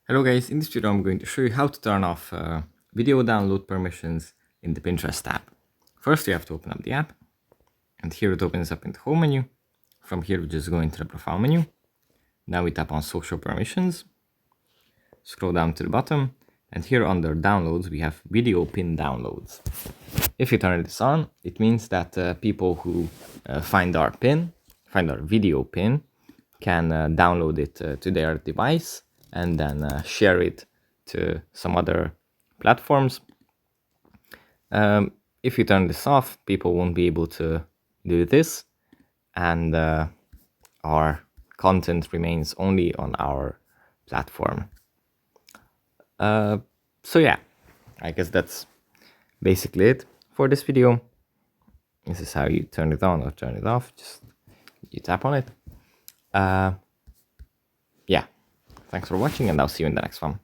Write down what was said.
Hello guys, in this video I'm going to show you how to turn off video download permissions in the Pinterest app. First you have to open up the app, and here it opens up in the home menu. From here we just go into the profile menu. Now we tap on social permissions, scroll down to the bottom, and here under downloads we have video pin downloads. If you turn this on, it means that people who find our video pin, can download it to their device and then share it to some other platforms. If you turn this off, people won't be able to do this, and our content remains only on our platform. So yeah, I guess that's basically it for this video. This is how you turn it on or turn it off. Just you tap on it. Yeah, thanks for watching, and I'll see you in the next one.